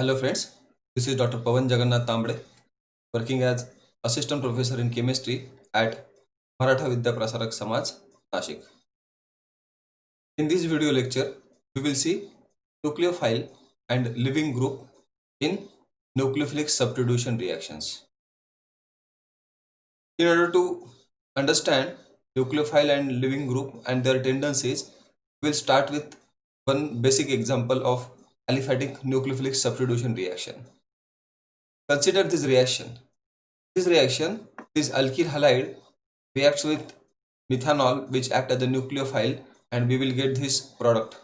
Hello friends, this is Dr. Pawan Jagannath Tambre, working as Assistant Professor in Chemistry at Maratha Vidya Prasarak Samaj, Nashik. In this video lecture, we will see nucleophile and living group in nucleophilic substitution reactions. In order to understand nucleophile and living group and their tendencies, we will start with one basic example of aliphatic nucleophilic substitution reaction. Consider this reaction. This reaction, this alkyl halide reacts with methanol which act as a nucleophile and we will get this product.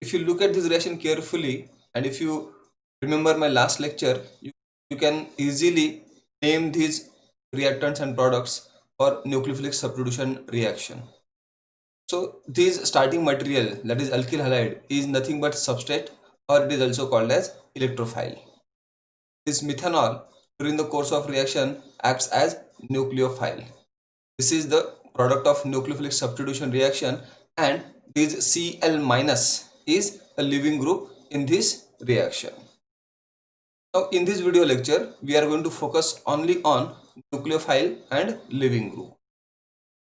If you look at this reaction carefully and if you remember my last lecture, you can easily name these reactants and products for nucleophilic substitution reaction. So this starting material, that is alkyl halide, is nothing but substrate, or it is also called as electrophile. This methanol during the course of reaction acts as nucleophile. This is the product of nucleophilic substitution reaction, and this Cl minus is a living group in this reaction. Now in this video lecture we are going to focus only on nucleophile and living group.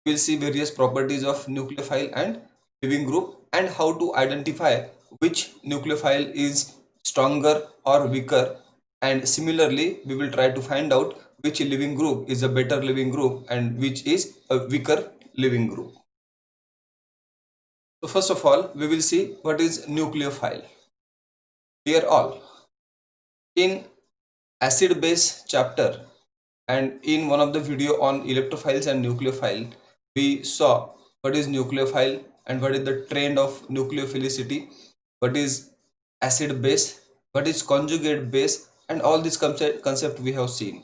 We will see various properties of nucleophile and living group and how to identify which nucleophile is stronger or weaker, and similarly we will try to find out which living group is a better living group and which is a weaker living group. So first of all we will see what is nucleophile. Dear all, in acid base chapter and in one of the video on electrophiles and nucleophile, we saw what is nucleophile and what is the trend of nucleophilicity, what is acid base, what is conjugate base, and all this concept we have seen.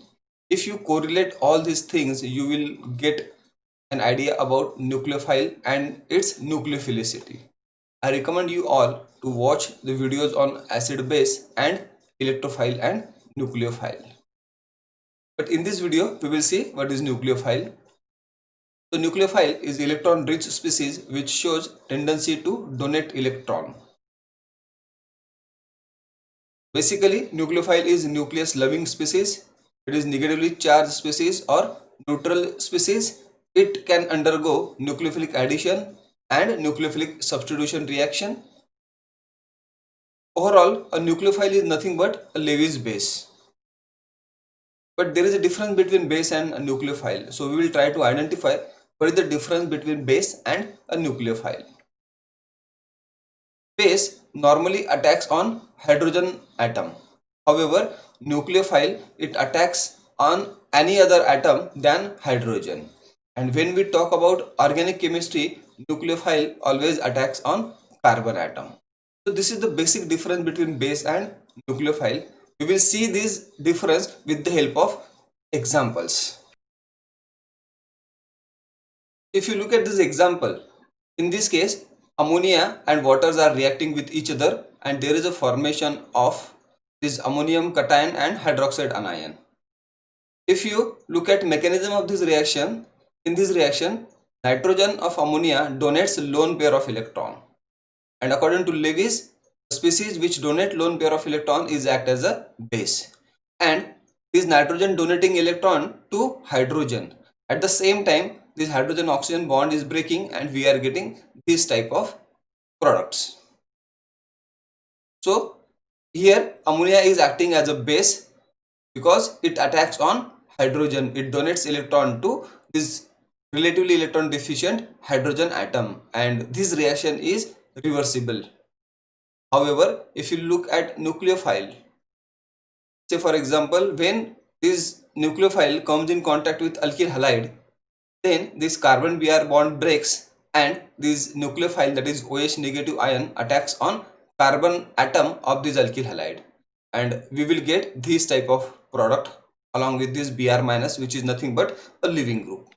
If you correlate all these things, you will get an idea about nucleophile and its nucleophilicity. I recommend you all to watch the videos on acid base and electrophile and nucleophile. But in this video, we will see what is nucleophile. So nucleophile is electron rich species which shows tendency to donate electron. Basically, nucleophile is nucleus loving species. It is negatively charged species or neutral species. It can undergo nucleophilic addition and nucleophilic substitution reaction. Overall, a nucleophile is nothing but a Lewis base. But there is a difference between base and a nucleophile. So we will try to identify what is the difference between base and a nucleophile. Base normally attacks on hydrogen atom. However, nucleophile, it attacks on any other atom than hydrogen. And when we talk about organic chemistry, nucleophile always attacks on carbon atom. So this is the basic difference between base and nucleophile. We will see this difference with the help of examples. If you look at this example, in this case, ammonia and waters are reacting with each other and there is a formation of this ammonium cation and hydroxide anion. If you look at mechanism of this reaction, in this reaction, nitrogen of ammonia donates lone pair of electron, and according to Lewis, the species which donate lone pair of electron is act as a base, and this nitrogen donating electron to hydrogen. At the same time, this hydrogen oxygen bond is breaking and we are getting this type of products. So here ammonia is acting as a base because it attacks on hydrogen. It donates electron to this relatively electron deficient hydrogen atom, and this reaction is reversible. However, if you look at nucleophile, say for example, when this nucleophile comes in contact with alkyl halide, then this carbon Br bond breaks and this nucleophile, that is OH negative ion, attacks on carbon atom of this alkyl halide, and we will get this type of product along with this Br minus, which is nothing but a living group.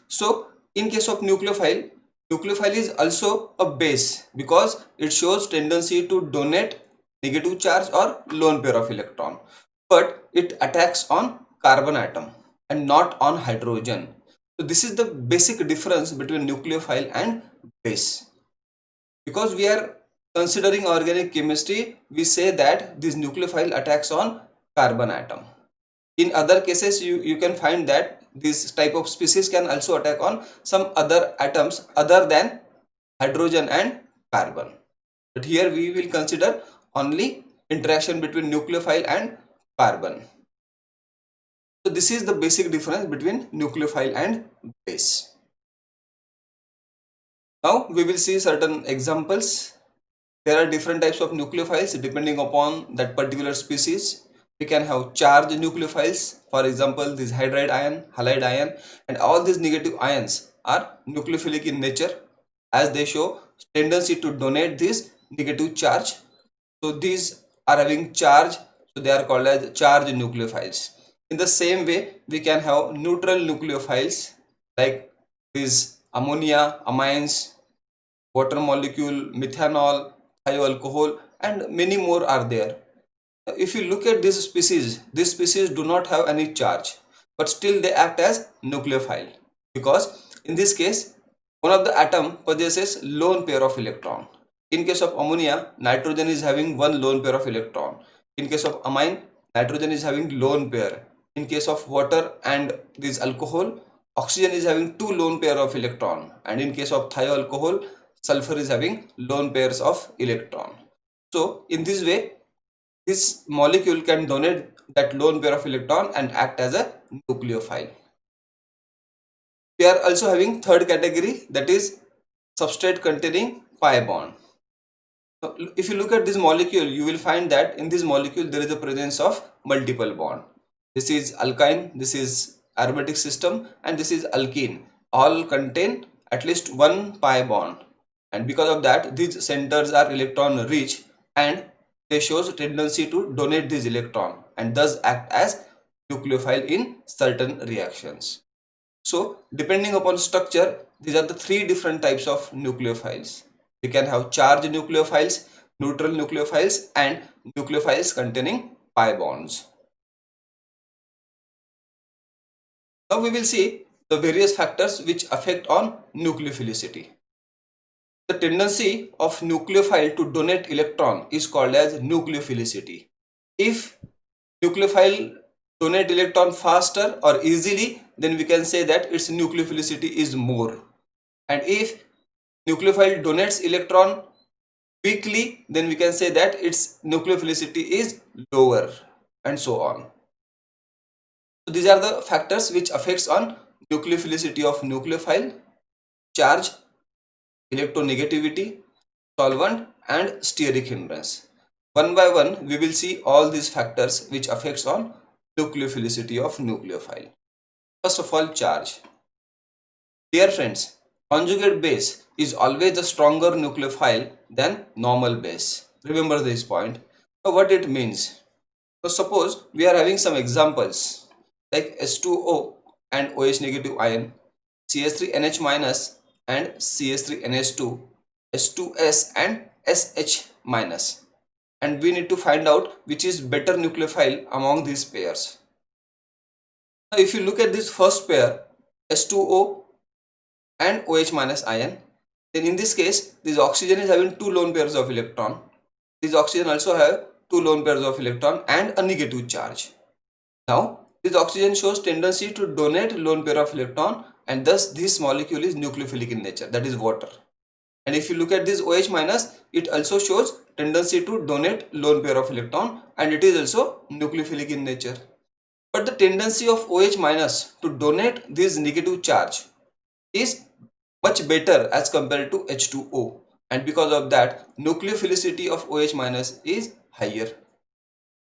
So in case of nucleophile, nucleophile is also a base because it shows tendency to donate negative charge or lone pair of electron, but it attacks on carbon atom and not on hydrogen. So this is the basic difference between nucleophile and base. Because we are Considering organic chemistry, we say that this nucleophile attacks on carbon atom. In other cases, you can find that this type of species can also attack on some other atoms other than hydrogen and carbon. But here we will consider only interaction between nucleophile and carbon. So this is the basic difference between nucleophile and base. Now we will see certain examples. There are different types of nucleophiles depending upon that particular species. We can have charged nucleophiles, for example this hydride ion, halide ion, and all these negative ions are nucleophilic in nature as they show tendency to donate this negative charge. So these are having charge, so they are called as charged nucleophiles. In the same way, we can have neutral nucleophiles like these ammonia, amines, water molecule, methanol, thioalcohol, and many more are there. If you look at these species do not have any charge, but still they act as nucleophile because in this case, one of the atom possesses lone pair of electron. In case of ammonia, nitrogen is having one lone pair of electron. In case of amine, nitrogen is having lone pair. In case of water and this alcohol, oxygen is having two lone pair of electron. And in case of thioalcohol, sulfur is having lone pairs of electron. So in this way, this molecule can donate that lone pair of electron and act as a nucleophile. We are also having third category, that is substrate containing pi bond. So if you look at this molecule, you will find that in this molecule there is the presence of multiple bond. This is alkyne, this is aromatic system, and this is alkene. All contain at least one pi bond, and because of that these centers are electron rich and they shows tendency to donate this electron and thus act as nucleophile in certain reactions. So depending upon structure, these are the three different types of nucleophiles. We can have charged nucleophiles, neutral nucleophiles, and nucleophiles containing pi bonds. Now we will see the various factors which affect on nucleophilicity. The tendency of nucleophile to donate electron is called as nucleophilicity. If nucleophile donate electron faster or easily, then we can say that its nucleophilicity is more. And if nucleophile donates electron quickly, then we can say that its nucleophilicity is lower, and so on. So these are the factors which affects on nucleophilicity of nucleophile: charge, electronegativity, solvent, and steric hindrance. One by one we will see all these factors which affects on nucleophilicity of nucleophile. First of all, charge. Dear friends, conjugate base is always a stronger nucleophile than normal base. Remember this point. Now what it means? So suppose we are having some examples like H2O and OH negative ion, CH3NH minus and CH3NH2, H2S and SH minus, and we need to find out which is better nucleophile among these pairs. Now if you look at this first pair, H2O and OH minus ion, then in this case this oxygen is having two lone pairs of electron. This oxygen also have two lone pairs of electron and a negative charge. Now this oxygen shows tendency to donate lone pair of electron, and thus this molecule is nucleophilic in nature, that is water. And if you look at this OH minus, it also shows tendency to donate lone pair of electron and it is also nucleophilic in nature. But the tendency of OH minus to donate this negative charge is much better as compared to H2O, and because of that nucleophilicity of OH minus is higher.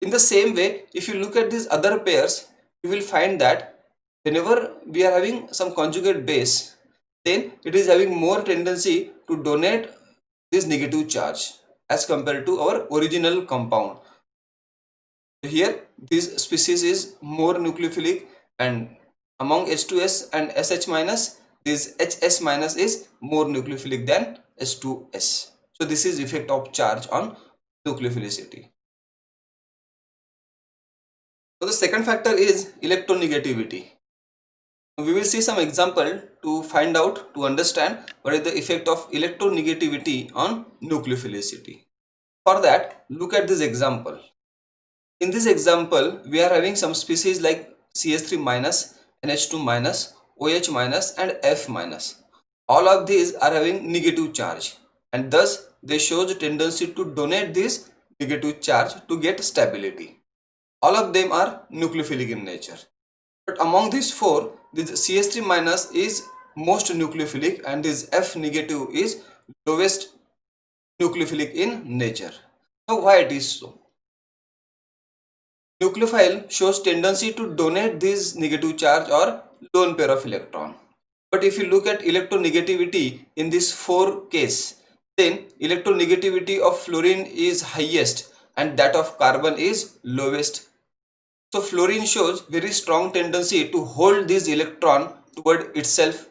In the same way, if you look at these other pairs, you will find that whenever we are having some conjugate base, then it is having more tendency to donate this negative charge as compared to our original compound. Here this species is more nucleophilic, and among H2S and SH minus, this HS minus is more nucleophilic than H2S. So this is effect of charge on nucleophilicity. So the second factor is electronegativity. We will see some example to find out, to understand what is the effect of electronegativity on nucleophilicity. For that, look at this example. In this example, we are having some species like CH3 minus, NH2 minus, OH minus and F minus. All of these are having negative charge, and thus they show the tendency to donate this negative charge to get stability. All of them are nucleophilic in nature. But among these four, this CH3 minus is most nucleophilic and this F negative is lowest nucleophilic in nature. Now why it is so? Nucleophile shows tendency to donate this negative charge or lone pair of electron. But if you look at electronegativity in this four case, then electronegativity of fluorine is highest and that of carbon is lowest. So fluorine shows very strong tendency to hold this electron toward itself.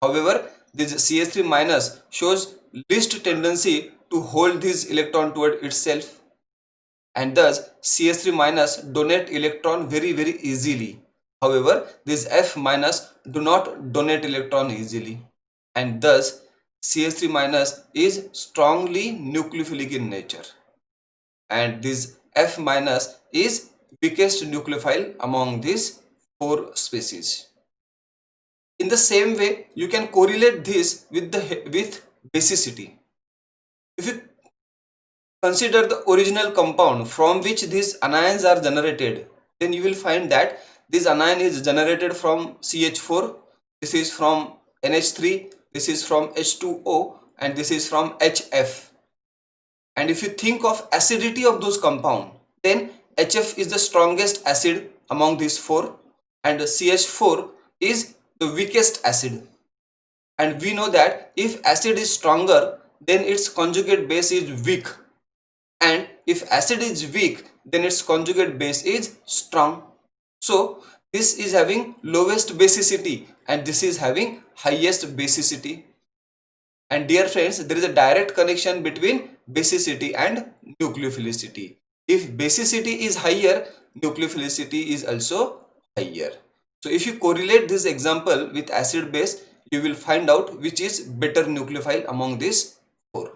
However, this CH3 minus shows least tendency to hold this electron toward itself, and thus CH3 minus donate electron very easily. However, this F minus do not donate electron easily, and thus CH3 minus is strongly nucleophilic in nature, and this F minus is weakest nucleophile among these four species. In the same way, you can correlate this with basicity. If you consider the original compound from which these anions are generated, then you will find that this anion is generated from CH4, this is from NH3, this is from H2O, and this is from HF. And if you think of acidity of those compound, then HF is the strongest acid among these four, and CH4 is the weakest acid. And we know that if acid is stronger, then its conjugate base is weak, and if acid is weak, then its conjugate base is strong. So this is having lowest basicity and this is having highest basicity. And dear friends, there is a direct connection between basicity and nucleophilicity. If basicity is higher, nucleophilicity is also higher. So if you correlate this example with acid base, you will find out which is better nucleophile among these four.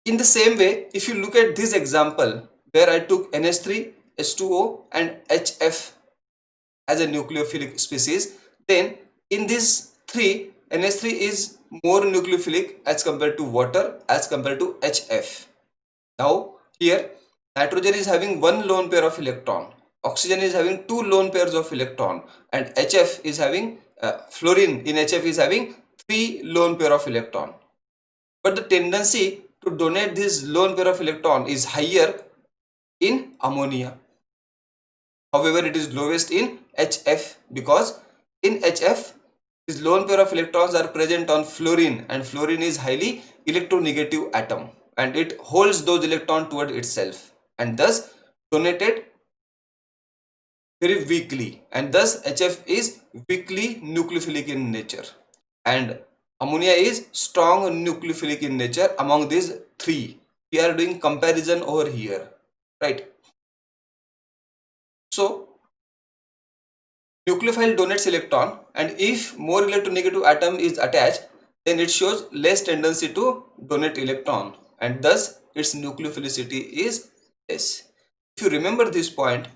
In the same way, if you look at this example where I took NH3, H2O and HF as a nucleophilic species, then in these three, NH3 is more nucleophilic as compared to water as compared to HF. Now here nitrogen is having one lone pair of electron, oxygen is having two lone pairs of electron, and HF is having fluorine in HF is having three lone pair of electron. But the tendency to donate this lone pair of electron is higher in ammonia. However, it is lowest in HF because in HF, this lone pair of electrons are present on fluorine, and fluorine is highly electronegative atom and it holds those electrons toward itself and thus donated very weakly, and thus HF is weakly nucleophilic in nature and ammonia is strong nucleophilic in nature. Among these three, we are doing comparison over here, right? So nucleophile donates electron, and if more electronegative atom is attached, then it shows less tendency to donate electron and thus its nucleophilicity is less. If you remember this point,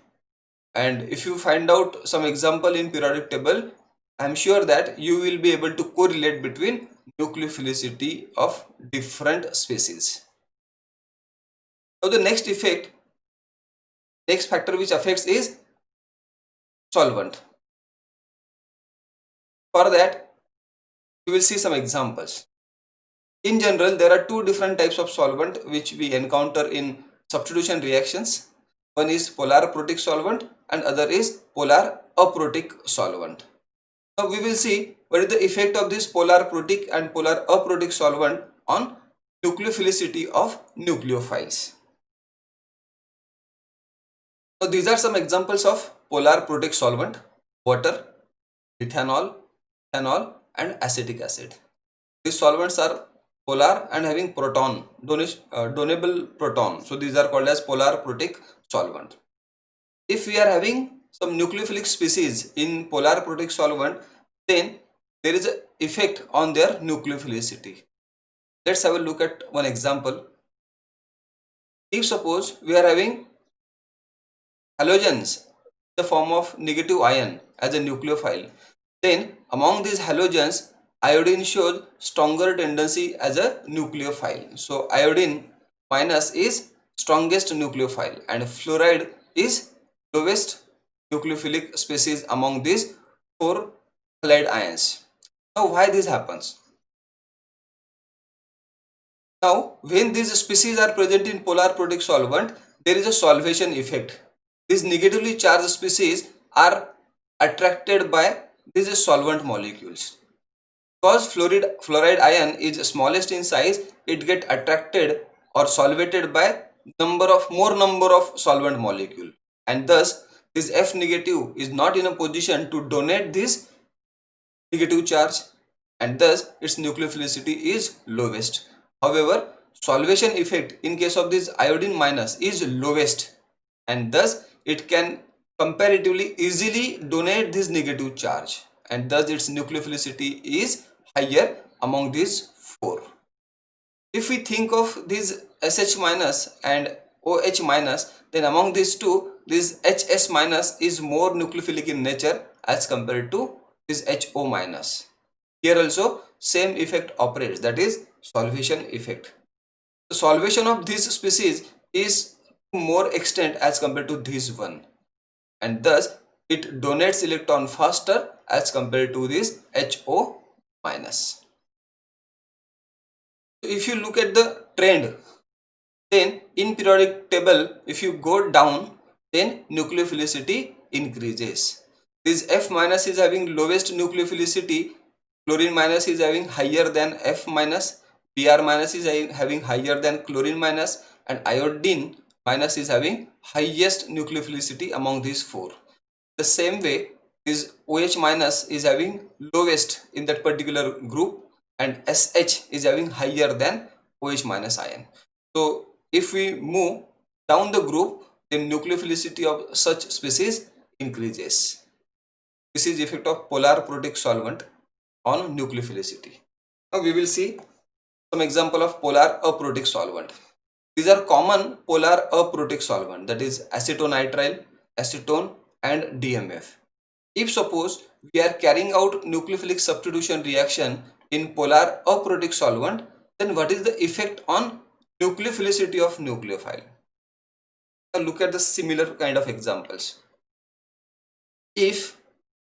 and if you find out some example in periodic table, I am sure that you will be able to correlate between nucleophilicity of different species. Now the next factor which affects is solvent. For that, we will see some examples. In general, there are two different types of solvent which we encounter in substitution reactions. One is polar protic solvent and other is polar aprotic solvent. Now we will see what is the effect of this polar protic and polar aprotic solvent on nucleophilicity of nucleophiles. So these are some examples of polar protic solvent: water, ethanol, ethanol and acetic acid. These solvents are polar and having donable proton. So these are called as polar protic solvent. If we are having some nucleophilic species in polar protic solvent, then there is an effect on their nucleophilicity. Let's have a look at one example. If suppose we are having halogens in the form of negative ion as a nucleophile, then among these halogens, iodine shows stronger tendency as a nucleophile. So iodine minus is strongest nucleophile and fluoride is lowest nucleophilic species among these four halide ions. Now why this happens? Now, when these species are present in polar protic solvent, there is a solvation effect. These negatively charged species are attracted by these solvent molecules. Because fluoride ion is smallest in size, it get attracted or solvated by more number of solvent molecule, and thus this F negative is not in a position to donate this negative charge, and thus its nucleophilicity is lowest. However, solvation effect in case of this iodine minus is lowest, and thus it can comparatively easily donate this negative charge, and thus its nucleophilicity is higher among these four. If we think of this SH minus and OH minus, then among these two, this HS minus is more nucleophilic in nature as compared to this HO minus. Here also same effect operates, that is solvation effect. The solvation of this species is to more extent as compared to this one, and thus it donates electron faster as compared to this HO minus. If you look at the trend, then in periodic table, if you go down, then nucleophilicity increases. This F minus is having lowest nucleophilicity, chlorine minus is having higher than F minus, Br minus is having higher than chlorine minus, and iodine minus is having highest nucleophilicity among these four. The same way, this OH minus is having lowest in that particular group, and SH is having higher than OH minus ion. So if we move down the group, then nucleophilicity of such species increases. This is the effect of polar protic solvent on nucleophilicity. Now we will see some example of polar aprotic solvent. These are common polar aprotic solvent, that is acetonitrile, acetone and DMF. If suppose we are carrying out nucleophilic substitution reaction in polar aprotic solvent, then what is the effect on nucleophilicity of nucleophile? Now look at the similar kind of examples. If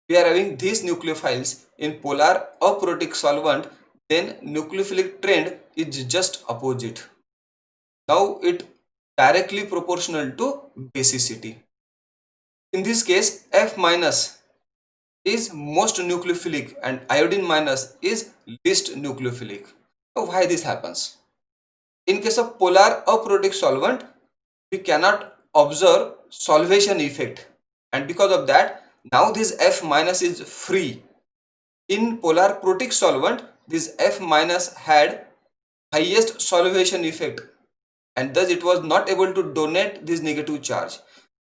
we are having these nucleophiles in polar aprotic solvent, then nucleophilic trend is just opposite. Now it directly proportional to basicity. In this case, F minus is most nucleophilic and iodine minus is least nucleophilic. So why this happens? In case of polar aprotic solvent, we cannot observe solvation effect, and because of that, now this F minus is free. In polar protic solvent, this F minus had highest solvation effect, and thus it was not able to donate this negative charge.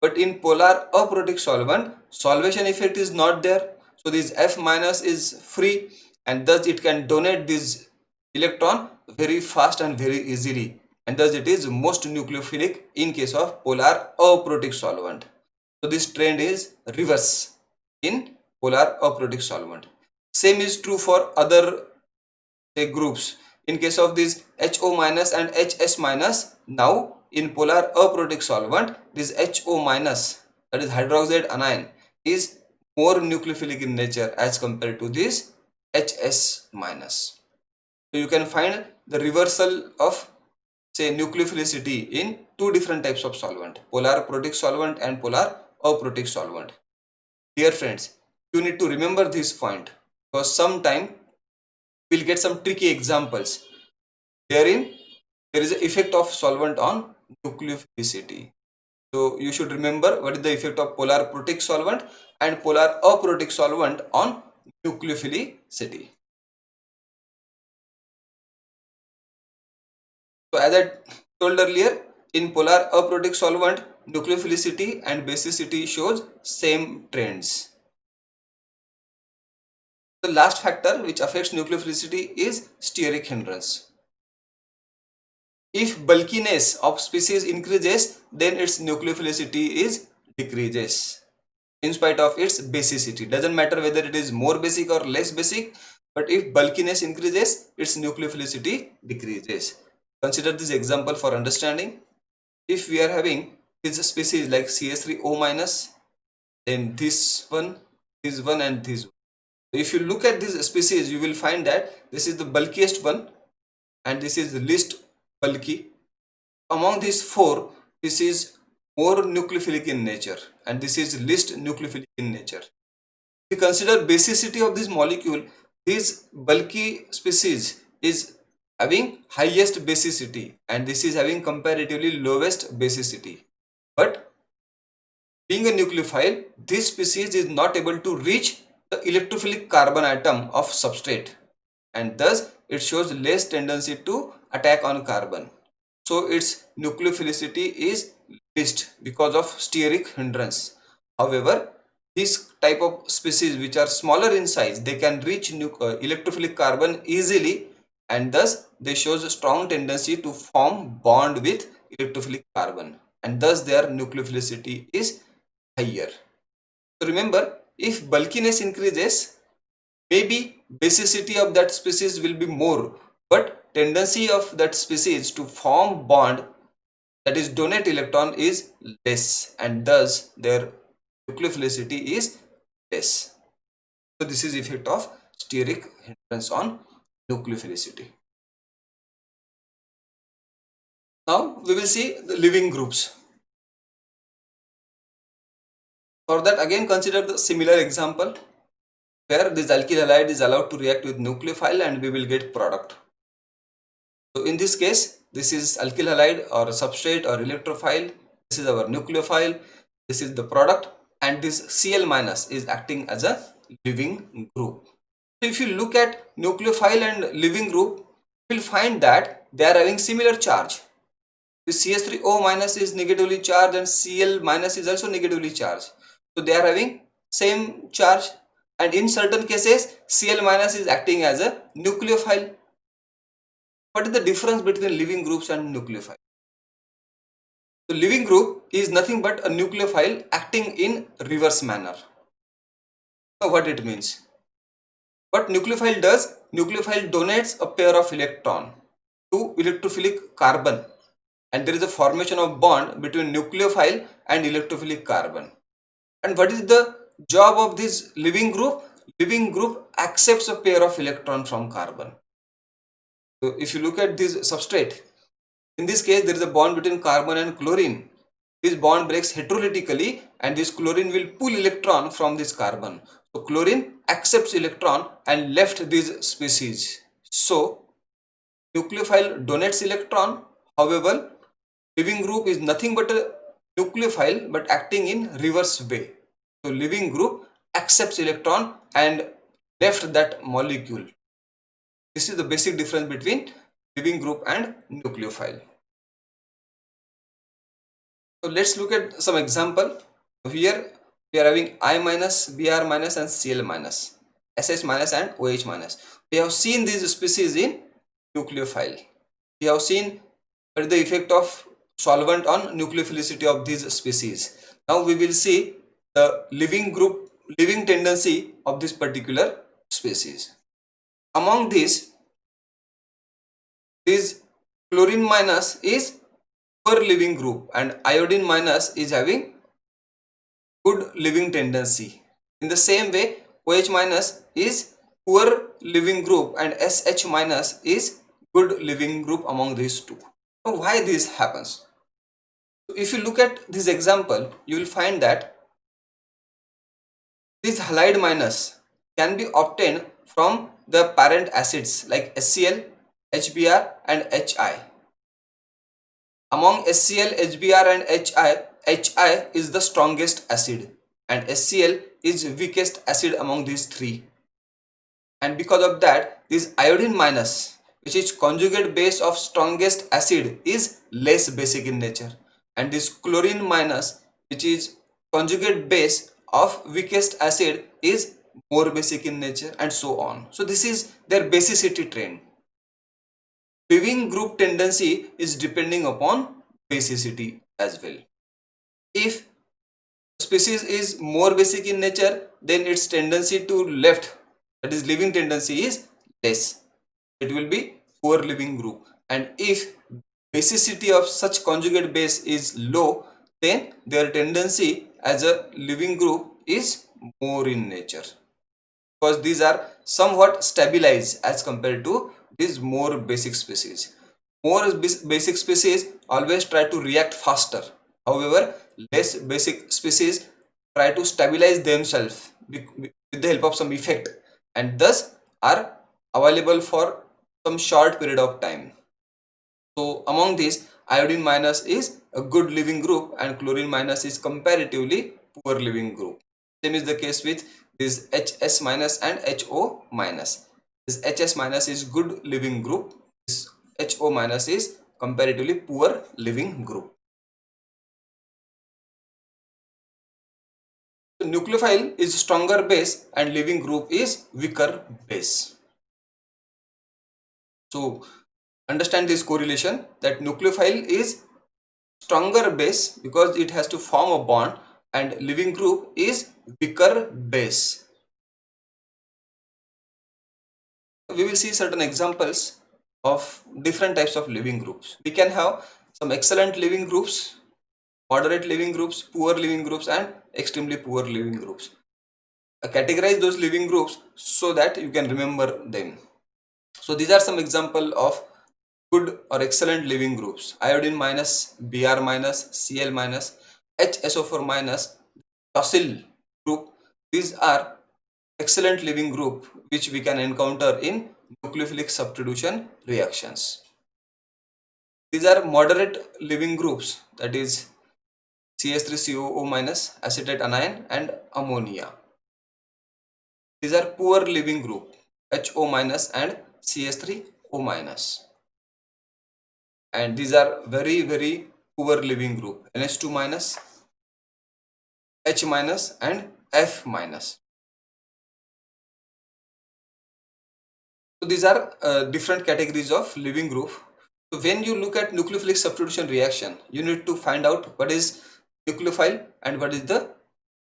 But in polar aprotic solvent, solvation effect is not there, so this F minus is free, and thus it can donate this electron very fast and very easily, and thus it is most nucleophilic in case of polar aprotic solvent. So this trend is reverse in polar aprotic solvent. Same is true for other say groups. In case of this HO minus and HS minus, now in polar aprotic solvent, this HO minus, that is hydroxide anion, is more nucleophilic in nature as compared to this HS minus. So you can find the reversal of say nucleophilicity in two different types of solvent, polar protic solvent and polar aprotic solvent. Dear friends, you need to remember this point, because sometime we'll get some tricky examples. Herein, there is an effect of solvent on nucleophilicity. So you should remember what is the effect of polar protic solvent and polar aprotic solvent on nucleophilicity. So as I told earlier, in polar aprotic solvent, nucleophilicity and basicity shows same trends. The last factor which affects nucleophilicity is steric hindrance. if bulkiness of species increases, then its nucleophilicity is decreases in spite of its basicity. Doesn't matter whether it is more basic or less basic, but if bulkiness increases, its nucleophilicity decreases. Consider this example for understanding. If we are having this species like CH3O minus, then this one and this one. If you look at this species, you will find that this is the bulkiest one and this is the least bulky. Among these four, this is more nucleophilic in nature and this is least nucleophilic in nature. If we consider basicity of this molecule, this bulky species is having highest basicity and this is having comparatively lowest basicity. But being a nucleophile, this species is not able to reach the electrophilic carbon atom of substrate and thus it shows less tendency to attack on carbon. So its nucleophilicity is least because of steric hindrance. However, this type of species which are smaller in size, they can reach electrophilic carbon easily and thus they shows a strong tendency to form bond with electrophilic carbon and thus their nucleophilicity is higher. So remember, if bulkiness increases, maybe basicity of that species will be more, but tendency of that species to form bond, that is donate electron, is less and thus their nucleophilicity is less. So this is effect of steric hindrance on nucleophilicity. Now we will see the living groups. For that, again consider the similar example where this alkyl halide is allowed to react with nucleophile and we will get product. So in this case, this is alkyl halide or substrate or electrophile. This is our nucleophile. This is the product and this Cl minus is acting as a living group. So if you look at nucleophile and living group, you will find that they are having similar charge. The CH3O minus is negatively charged and Cl minus is also negatively charged. So they are having same charge and in certain cases Cl minus is acting as a nucleophile. What is the difference between living groups and nucleophile? So living group is nothing but a nucleophile acting in reverse manner. Now what it means? What nucleophile does? Nucleophile donates a pair of electron to electrophilic carbon and there is a formation of bond between nucleophile and electrophilic carbon. And what is the job of this living group? Living group accepts a pair of electron from carbon. So if you look at this substrate, in this case there is a bond between carbon and chlorine. This bond breaks heterolytically and this chlorine will pull electron from this carbon. So chlorine accepts electron and left this species. So nucleophile donates electron. However, living group is nothing but a nucleophile but acting in reverse way. So living group accepts electron and left that molecule. This is the basic difference between living group and nucleophile. So let's look at some example. Here we are having I minus, Br minus and Cl minus, Sh minus and OH minus. We have seen these species in nucleophile. We have seen the effect of solvent on nucleophilicity of these species. Now we will see the living group, living tendency of this particular species. Among these, this chlorine minus is poor living group and iodine minus is having good living tendency. In the same way, OH minus is poor living group and SH minus is good living group among these two. So why this happens? So if you look at this example, you will find that this halide minus can be obtained from the parent acids like HCl, HBr and HI. Among HCl, HBr and HI is the strongest acid and HCl is weakest acid among these three. And because of that, this iodine minus, which is conjugate base of strongest acid, is less basic in nature. And this chlorine minus, which is conjugate base of weakest acid, is more basic in nature and so on. So this is their basicity trend. living group tendency is depending upon basicity as well. If species is more basic in nature, then its tendency to left, that is living tendency, is less. It will be poor living group. And if basicity of such conjugate base is low, then their tendency as a living group is more in nature, because these are somewhat stabilized as compared to these more basic species. More basic species always try to react faster. However, less basic species try to stabilize themselves with the help of some effect, and thus are available for some short period of time. So among these, iodine minus is a good living group and chlorine minus is comparatively poor living group. Same is the case with this HS minus and HO minus. This HS minus is good living group. This HO minus is comparatively poor living group. So nucleophile is stronger base and living group is weaker base. So understand this correlation, that nucleophile is stronger base because it has to form a bond, and living group is weaker base. We will see certain examples of different types of living groups. We can have some excellent living groups, moderate living groups, poor living groups, and extremely poor living groups. Categorize those living groups so that you can remember them. So these are some example of good or excellent living groups: iodine minus, Br minus, Cl minus, HSO4 minus, tosyl group. These are excellent living group which we can encounter in nucleophilic substitution reactions. These are moderate living groups, that is CH3COO minus, acetate anion, and ammonia. These are poor living group, HO minus and CH3O minus. And these are very poor living group, NH2 minus, H minus, and F minus. So these are different categories of living group. So when you look at nucleophilic substitution reaction, you need to find out what is nucleophile and what is the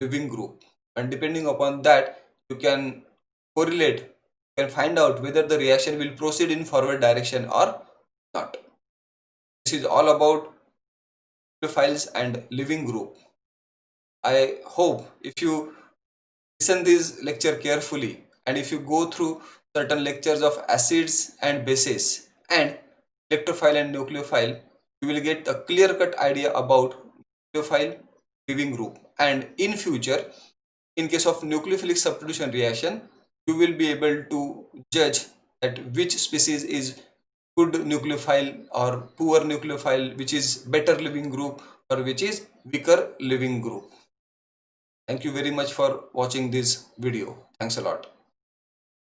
living group, and depending upon that you can correlate, you can find out whether the reaction will proceed in forward direction or not. This is all about nucleophiles and living group. I hope if you listen this lecture carefully, and if you go through certain lectures of acids and bases and electrophile and nucleophile, you will get a clear cut idea about nucleophile, living group, and in future, in case of nucleophilic substitution reaction, you will be able to judge that which species is good nucleophile or poor nucleophile, which is better living group or which is weaker living group. Thank you very much for watching this video. Thanks a lot.